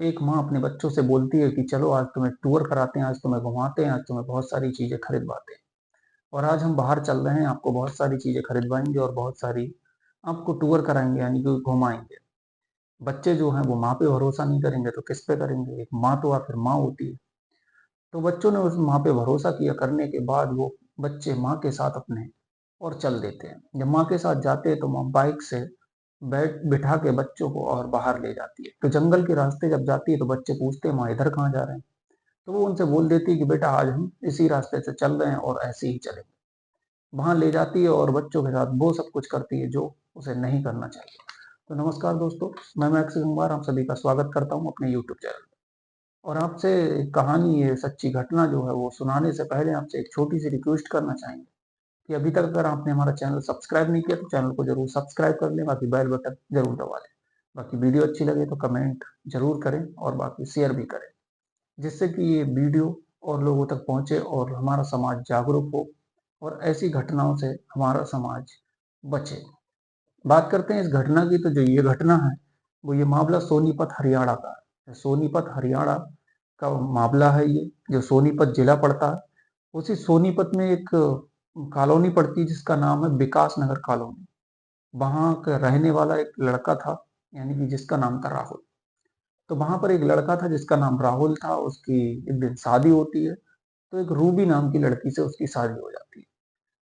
एक माँ अपने बच्चों से बोलती है कि चलो आज तुम्हें टूर कराते हैं, आज तुम्हें घुमाते हैं, आज तुम्हें बहुत सारी चीज़ें खरीदवाते हैं। और आज हम बाहर चल रहे हैं, आपको बहुत सारी चीज़ें खरीदवाएँगे और बहुत सारी आपको टूर कराएँगे यानी कि घुमाएँगे। बच्चे जो हैं वो माँ पे भरोसा नहीं करेंगे तो किस पे करेंगे? एक माँ तो आखिर माँ होती है। तो बच्चों ने उस माँ पे भरोसा किया करने के बाद वो बच्चे माँ के साथ अपने और चल देते हैं। जब माँ के साथ जाते हैं तो माँ बाइक से बिठा के बच्चों को और बाहर ले जाती है। तो जंगल के रास्ते जब जाती है तो बच्चे पूछते हैं माँ इधर कहाँ जा रहे हैं? तो वो उनसे बोल देती है कि बेटा आज हम इसी रास्ते से चल रहे हैं और ऐसे ही चलेंगे। वहाँ ले जाती है और बच्चों के साथ वो सब कुछ करती है जो उसे नहीं करना चाहिए। तो नमस्कार दोस्तों, मैं मैक्स कुमार आप सभी का स्वागत करता हूँ अपने यूट्यूब चैनल पे। और आपसे कहानी ये सच्ची घटना जो है वो सुनाने से पहले आपसे एक छोटी सी रिक्वेस्ट करना चाहेंगे कि अभी तक अगर आपने हमारा चैनल सब्सक्राइब नहीं किया तो चैनल को जरूर सब्सक्राइब कर लें, बाकी बेल बटन जरूर दबा लें। बाकी वीडियो अच्छी लगे तो कमेंट जरूर करें और बाकी शेयर भी करें, जिससे कि ये वीडियो और लोगों तक पहुंचे और हमारा समाज जागरूक हो और ऐसी घटनाओं से हमारा समाज बचे। बात करते हैं इस घटना की, तो जो ये घटना है वो ये मामला सोनीपत हरियाणा का है। सोनीपत हरियाणा का मामला है ये, जो सोनीपत जिला पड़ता है। उसी सोनीपत में एक कॉलोनी पड़ती है जिसका नाम है विकास नगर कॉलोनी। वहां का रहने वाला एक लड़का था, यानी कि जिसका नाम था राहुल। तो वहां पर एक लड़का था जिसका नाम राहुल था, उसकी एक दिन शादी होती है। तो एक रूबी नाम की लड़की से उसकी शादी हो जाती है।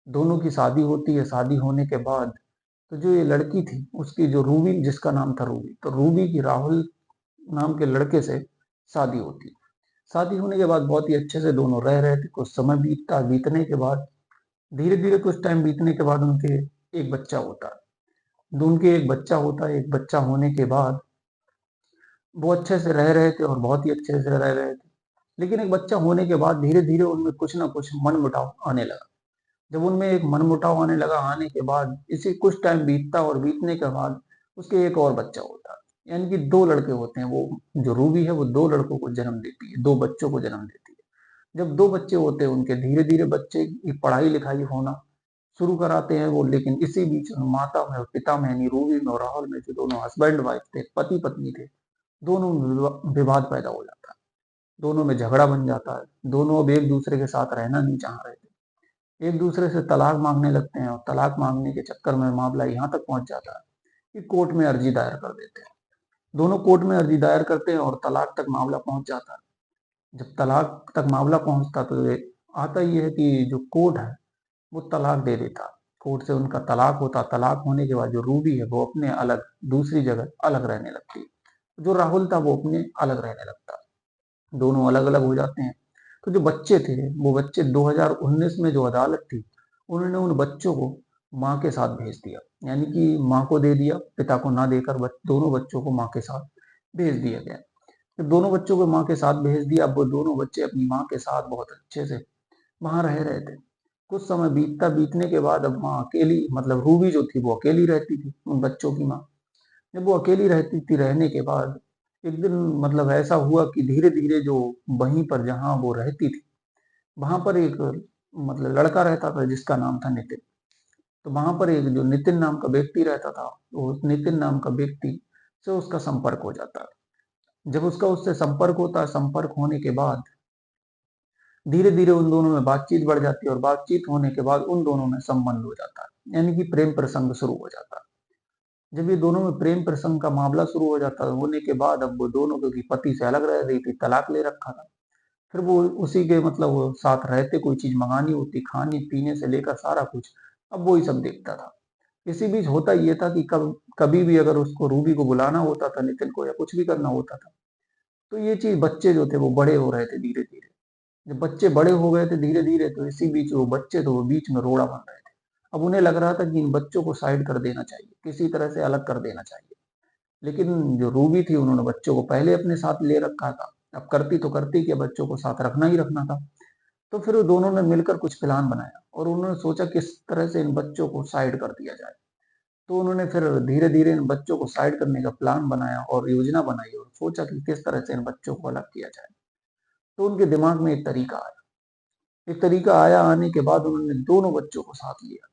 दोनों की शादी होती है। शादी होने के बाद तो जो ये लड़की थी उसकी, जो रूबी जिसका नाम था रूबी, तो रूबी की राहुल नाम के लड़के से शादी होती है। शादी होने के बाद बहुत ही अच्छे से दोनों रह रहे थे। कुछ समय बीतता, बीतने के बाद धीरे धीरे कुछ टाइम बीतने के बाद उनके एक बच्चा होता है। उनके एक बच्चा होता है। एक बच्चा होने के बाद वो अच्छे से रह रहे थे और बहुत ही अच्छे से रह रहे थे। लेकिन एक बच्चा होने के बाद धीरे धीरे उनमें कुछ ना कुछ मनमुटाव आने लगा। जब उनमें एक मनमुटाव आने लगा, आने के बाद इसे कुछ टाइम बीतता और बीतने के बाद उसके एक और बच्चा होता है। यानी कि दो लड़के होते हैं। वो जो रूबी है वो दो लड़कों को जन्म देती है, दो बच्चों को जन्म देती है। जब दो बच्चे होते हैं उनके, धीरे धीरे बच्चे की पढ़ाई लिखाई होना शुरू कराते हैं वो। लेकिन इसी बीच माता में और पिता में, यानी रूबी में और राहुल में, जो दोनों हस्बैंड वाइफ थे, पति पत्नी थे, दोनों में विवाद पैदा हो जाता है। दोनों में झगड़ा बन जाता है। दोनों अब एक दूसरे के साथ रहना नहीं चाह रहे थे। एक दूसरे से तलाक मांगने लगते हैं और तलाक मांगने के चक्कर में मामला यहाँ तक पहुंच जाता है कि कोर्ट में अर्जी दायर कर देते हैं। दोनों कोर्ट में अर्जी दायर करते हैं और तलाक तक मामला पहुंच जाता है। जब तलाक तक मामला पहुंचता तो ये आता ही है कि जो कोर्ट है वो तलाक दे देता। कोर्ट से उनका तलाक होता। तलाक होने के बाद जो रूबी है वो अपने अलग दूसरी जगह अलग रहने लगती है। जो राहुल था वो अपने अलग रहने लगता। दोनों अलग अलग हो जाते हैं। तो जो बच्चे थे वो बच्चे 2019 में जो अदालत थी उन्होंने उन बच्चों को माँ के साथ भेज दिया। यानी कि माँ को दे दिया, पिता को ना देकर दोनों बच्चों को माँ के साथ भेज दिया गया। जब दोनों बच्चों को माँ के साथ भेज दिया, अब वो दोनों बच्चे अपनी माँ के साथ बहुत अच्छे से वहां रह रहे थे। कुछ समय बीतने के बाद अब माँ अकेली, मतलब रूबी जो थी वो अकेली रहती थी उन बच्चों की माँ। जब वो अकेली रहती थी, रहने के बाद एक दिन मतलब ऐसा हुआ कि धीरे धीरे जो वहीं पर जहाँ वो रहती थी वहां पर एक मतलब लड़का रहता था जिसका नाम था नितिन। तो वहां पर एक जो नितिन नाम का व्यक्ति रहता था, तो उस नितिन नाम का व्यक्ति से उसका संपर्क हो जाता है। जब उसका उससे संपर्क होता है, संपर्क होने के बाद धीरे धीरे उन दोनों में बातचीत बढ़ जाती है और बातचीत होने के बाद उन दोनों में संबंध हो जाता है, यानी कि प्रेम प्रसंग शुरू हो जाता है। जब ये दोनों में प्रेम प्रसंग का मामला शुरू हो जाता है, होने के बाद अब वो दोनों, क्योंकि पति से अलग रह रही थी, तलाक ले रखा था, फिर वो उसी के मतलब वो साथ रहते, कोई चीज मंगानी होती, खाने पीने से लेकर सारा कुछ अब वो ही सब देखता था। इसी बीच होता ये था कि कभी भी अगर उसको रूबी को बुलाना होता था, नितिन को, या कुछ भी करना होता था, तो ये चीज बच्चे जो थे वो बड़े हो रहे थे धीरे धीरे। जब बच्चे बड़े हो गए थे धीरे धीरे, तो इसी बीच वो बच्चे तो वो बीच में रोड़ा बन रहे थे। अब उन्हें लग रहा था कि इन बच्चों को साइड कर देना चाहिए, किसी तरह से अलग कर देना चाहिए। लेकिन जो रूबी थी उन्होंने बच्चों को पहले अपने साथ ले रखा था। अब करती तो करती कि बच्चों को साथ रखना ही रखना था। तो फिर वो दोनों ने मिलकर कुछ प्लान बनाया और उन्होंने सोचा किस तरह से इन बच्चों को साइड कर दिया जाए। तो उन्होंने फिर धीरे धीरे इन बच्चों को साइड करने का प्लान बनाया और योजना बनाई और सोचा कि किस तरह से इन बच्चों को अलग किया जाए। तो उनके दिमाग में एक तरीका आया। एक तरीका आया, आने के बाद उन्होंने दोनों बच्चों को साथ लिया।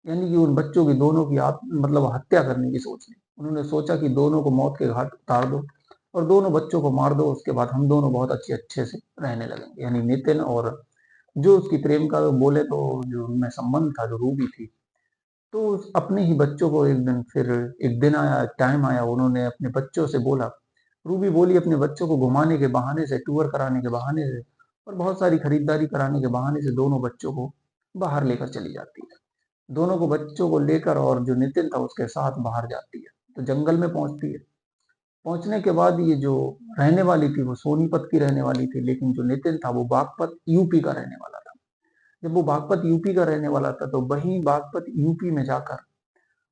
यानी कि उन बच्चों की दोनों की मतलब हत्या करने की सोच ली। उन्होंने सोचा कि दोनों को मौत के घाट उतार दो और दोनों बच्चों को मार दो, उसके बाद हम दोनों बहुत अच्छे से रहने लगेंगे। यानी नितिन और जो उसकी प्रेम का बोले तो जो उनमें संबंध था, जो रूबी थी, तो अपने ही बच्चों को एक दिन आया, टाइम आया, उन्होंने अपने बच्चों से बोला, रूबी बोली अपने बच्चों को घुमाने के बहाने से, टूर कराने के बहाने से और बहुत सारी खरीदारी कराने के बहाने से दोनों बच्चों को बाहर लेकर चली जाती है। दोनों को बच्चों को लेकर और जो नितिन था उसके साथ बाहर जाती है, तो जंगल में पहुंचती है। पहुंचने के बाद ये जो रहने वाली थी वो सोनीपत की रहने वाली थी, लेकिन जो नितिन था वो बागपत यूपी का रहने वाला था। जब वो बागपत यूपी का रहने वाला था तो वहीं बागपत यूपी में जाकर,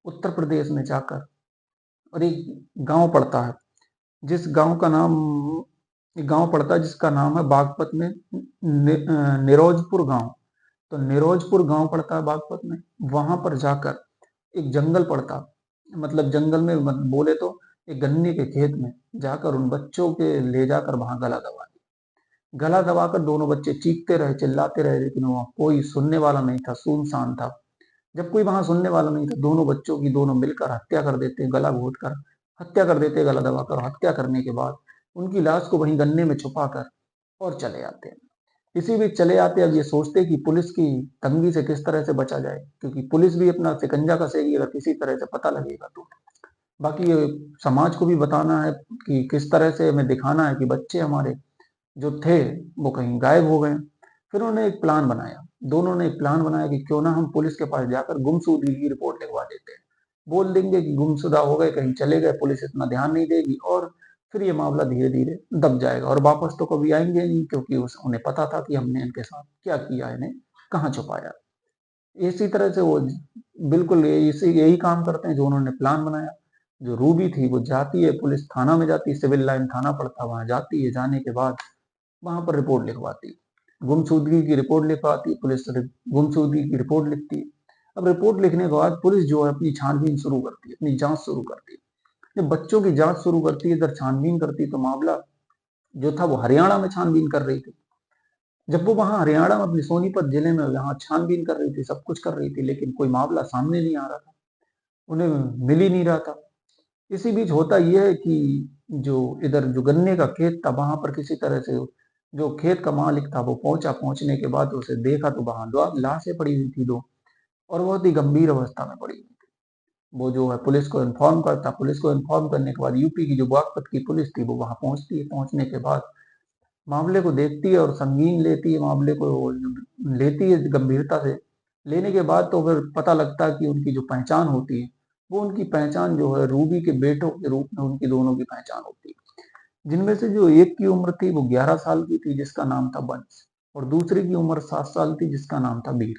उत्तर प्रदेश में जाकर, और एक गांव पड़ता है, जिस गांव का नाम एक गांव पड़ता है जिसका नाम है बागपत में निरोजपुर गांव। तो निरोजपुर गांव पड़ता है बागपत में। वहां पर जाकर एक जंगल पड़ता, मतलब जंगल में बोले तो एक गन्ने के खेत में जाकर उन बच्चों के ले जाकर वहां गला दबा दिया। गला दबाकर दोनों बच्चे चीखते रहे, चिल्लाते रहे, लेकिन वहां कोई सुनने वाला नहीं था, सुनसान था। जब कोई वहां सुनने वाला नहीं था, दोनों बच्चों की दोनों मिलकर हत्या कर देते, गला घोट कर हत्या कर देते, गला दबाकर। हत्या करने के बाद उनकी लाश को वहीं गन्ने में छुपा कर और चले आते हैं। इसी बीच चले आते, अब ये सोचते कि पुलिस की तंगी से किस तरह से बचा जाए, क्योंकि पुलिस भी अपना शिकंजा कसेगी अगर किसी तरह से पता लगेगा तो। बाकी ये समाज को भी बताना है कि किस तरह से हमें दिखाना है कि बच्चे हमारे जो थे वो कहीं गायब हो गए। फिर उन्होंने एक प्लान बनाया, दोनों ने एक प्लान बनाया कि क्यों ना हम पुलिस के पास जाकर गुमशुदगी की रिपोर्ट लिखवा देते हैं। बोल देंगे कि गुमशुदा हो गए, कहीं चले गए, पुलिस इतना ध्यान नहीं देगी और फिर ये मामला धीरे धीरे दब जाएगा और वापस तो कभी आएंगे नहीं, क्योंकि उन्हें पता था कि हमने इनके साथ क्या किया, इन्हें कहाँ छुपाया। इसी तरह से वो बिल्कुल यही काम करते हैं जो उन्होंने प्लान बनाया। जो रूबी थी वो जाती है, पुलिस थाना में जाती है, सिविल लाइन थाना पड़ता, वहां जाती है। जाने के बाद वहां पर रिपोर्ट लिखवाती है, गुमशुदगी की रिपोर्ट लिखवाती है, पुलिस गुमशुदगी की रिपोर्ट लिखती है। अब रिपोर्ट लिखने के बाद पुलिस जो है अपनी छानबीन शुरू करती है, अपनी जांच शुरू करती है। जब बच्चों की जांच शुरू करती है, इधर छानबीन करती है, तो मामला जो था वो हरियाणा में छानबीन कर रही थी। जब वो वहां हरियाणा में अपनी सोनीपत जिले में यहाँ छानबीन कर रही थी, सब कुछ कर रही थी, लेकिन कोई मामला सामने नहीं आ रहा था, उन्हें मिल ही नहीं रहा था। इसी बीच होता यह है कि जो इधर जो गन्ने का खेत था, वहां पर किसी तरह से जो खेत का मालिक था वो पहुंचा। पहुंचने के बाद उसे देखा तो वहां दो लाशें पड़ी हुई थी, दो, और बहुत ही गंभीर अवस्था में पड़ी हुई थी। वो जो है पुलिस को इन्फॉर्म करता, पुलिस को इन्फॉर्म करने के बाद यूपी की जो बागपत की पुलिस थी वो वहां पहुंचती है। पहुंचने के बाद मामले को देखती है और संगीन लेती है, मामले को लेती है गंभीरता से। लेने के बाद तो फिर पता लगता है कि उनकी जो पहचान होती है, वो उनकी पहचान जो है रूबी के बेटों के रूप में उनकी दोनों की पहचान होती है। जिनमें से जो एक की उम्र थी वो 11 साल की थी, जिसका नाम था वंश, और दूसरी की उम्र 7 साल थी, जिसका नाम था वीर।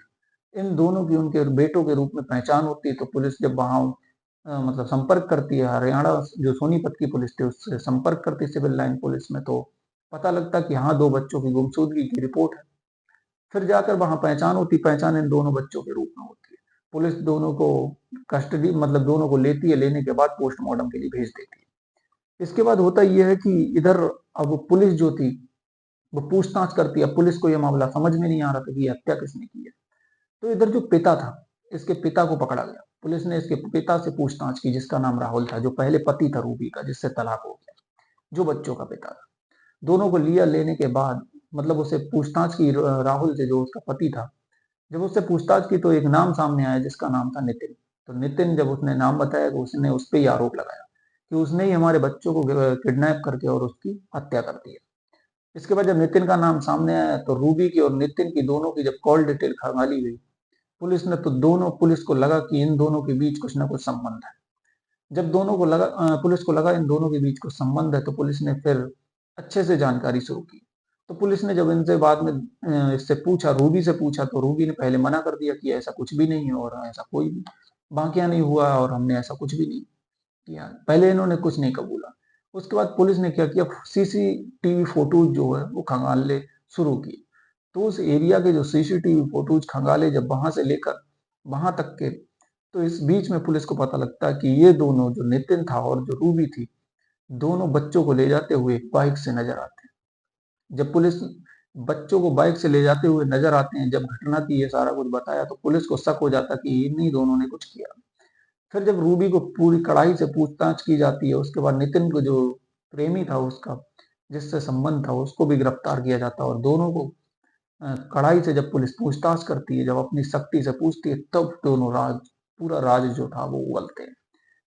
इन दोनों की उनके बेटों के रूप में पहचान होती है। तो पुलिस जब वहां मतलब संपर्क करती है, हरियाणा जो सोनीपत की पुलिस थी उससे संपर्क करती है सिविल लाइन पुलिस में, तो पता लगता कि हाँ, दो बच्चों की गुमशुदगी की रिपोर्ट है। फिर जाकर वहां पहचान होती, पहचान इन दोनों बच्चों के रूप में होती है। पुलिस दोनों को कस्टडी, मतलब दोनों को लेती है, लेने के बाद पोस्टमार्टम के लिए भेज देती है। इसके बाद होता यह है कि इधर अब पुलिस जो थी वो पूछताछ करती है। पुलिस को यह मामला समझ में नहीं आ रहा था कि हत्या किसने की है। तो इधर जो पिता था, इसके पिता को पकड़ा गया। पुलिस ने इसके पिता से पूछताछ की, जिसका नाम राहुल था, जो पहले पति था रूबी का, जिससे तलाक हो गया, जो बच्चों का पिता था। दोनों को लिया, लेने के बाद मतलब उसे पूछताछ की राहुल से, जो उसका पति था। जब उससे पूछताछ की तो एक नाम सामने आया, जिसका नाम था नितिन। तो नितिन जब उसने नाम बताया तो उसने उस पर ही आरोप लगाया कि उसने ही हमारे बच्चों को किडनैप करके और उसकी हत्या कर दी है। इसके बाद जब नितिन का नाम सामने आया तो रूबी की और नितिन की दोनों की जब कॉल डिटेल खंगाली गई पुलिस ने, तो दोनों पुलिस को लगा कि इन दोनों के बीच कुछ ना कुछ संबंध है। जब दोनों को लगा पुलिस को लगा इन दोनों के बीच कुछ संबंध है, तो पुलिस ने फिर अच्छे से जानकारी शुरू की। तो पुलिस ने जब इनसे बाद में इससे पूछा, रूबी से पूछा, तो रूबी ने पहले मना कर दिया कि ऐसा कुछ भी नहीं है और ऐसा कोई भी वाकया नहीं हुआ और हमने ऐसा कुछ भी नहीं किया। पहले इन्होंने कुछ नहीं कबूला। उसके बाद पुलिस ने क्या किया, सीसीटीवी फोटोज जो है वो खंगालने शुरू किए। तो उस एरिया के जो सीसीटीवी फोटोज खंगाले, जब वहां से लेकर वहां तक के, तो इस बीच में पुलिस को पता लगता है कि ये दोनों, जो नितिन था और जो रूबी थी, दोनों बच्चों को ले जाते हुए बाइक से नजर आते हैं। जब पुलिस बच्चों को बाइक से ले जाते हुए नजर आते हैं, जब घटना की ये सारा कुछ बताया, तो पुलिस को शक हो जाता कि इन्हीं दोनों ने कुछ किया। फिर जब रूबी को पूरी कड़ाई से पूछताछ की जाती है, उसके बाद नितिन को जो प्रेमी था उसका, जिससे संबंध था, उसको भी गिरफ्तार किया जाता और दोनों को कड़ाई से जब पुलिस पूछताछ करती है, जब अपनी सख्ती से पूछती है, तब दोनों पूरा राज जो था वो उगलते हैं।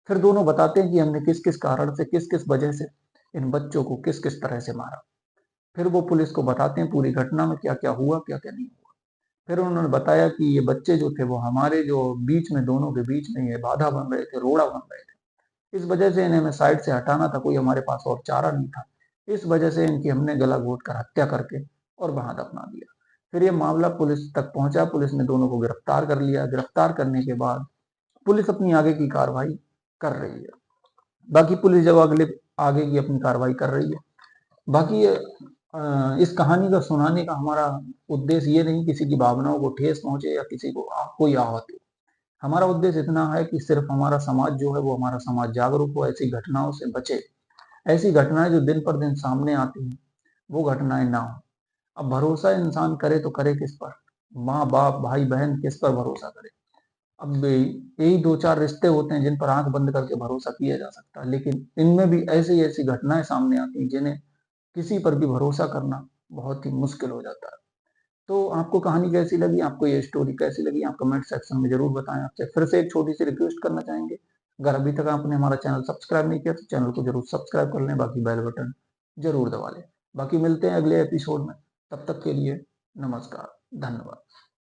फिर दोनों बताते हैं कि हमने किस किस कारण से, किस किस वजह से इन बच्चों को किस किस तरह से मारा। फिर वो पुलिस को बताते हैं पूरी घटना में क्या क्या हुआ, क्या क्या नहीं हुआ। फिर उन्होंने बताया कि ये बच्चे जो थे वो हमारे जो बीच में, दोनों के बीच में ये बाधा बन रहे थे, रोड़ा बन रहे थे। इस वजह से इन्हें हमें साइड से हटाना था, कोई हमारे पास और चारा नहीं था। इस वजह से इनकी हमने गला घोट कर हत्या करके और वहां दफना दिया। फिर ये मामला पुलिस तक पहुंचा, पुलिस ने दोनों को गिरफ्तार कर लिया। गिरफ्तार करने के बाद पुलिस अपनी आगे की कार्रवाई कर रही है। बाकी पुलिस जब अगले आगे की अपनी कार्रवाई कर रही है, बाकी इस कहानी का सुनाने का हमारा उद्देश्य ये नहीं किसी की भावनाओं को ठेस पहुंचे या किसी को कोई आहत हो। हमारा उद्देश्य इतना है कि सिर्फ हमारा समाज जो है वो हमारा समाज जागरूक हो, ऐसी घटनाओं से बचे। ऐसी घटनाएं जो दिन पर दिन सामने आती हैं वो घटनाएं ना हो। अब भरोसा इंसान करे तो करे किस पर? माँ बाप भाई बहन किस पर भरोसा करे? अब यही दो चार रिश्ते होते हैं जिन पर आंख बंद करके भरोसा किया जा सकता है, लेकिन इनमें भी ऐसी ऐसी घटनाएं सामने आती हैं जिन्हें किसी पर भी भरोसा करना बहुत ही मुश्किल हो जाता है। तो आपको कहानी कैसी लगी, आपको ये स्टोरी कैसी लगी, आप कमेंट सेक्शन में जरूर बताएं। आपसे फिर से एक छोटी सी रिक्वेस्ट करना चाहेंगे, अगर अभी तक आपने हमारा चैनल सब्सक्राइब नहीं किया तो चैनल को जरूर सब्सक्राइब कर लें, बाकी बेल बटन जरूर दबा लें। बाकी मिलते हैं अगले एपिसोड में, तब तक के लिए नमस्कार, धन्यवाद।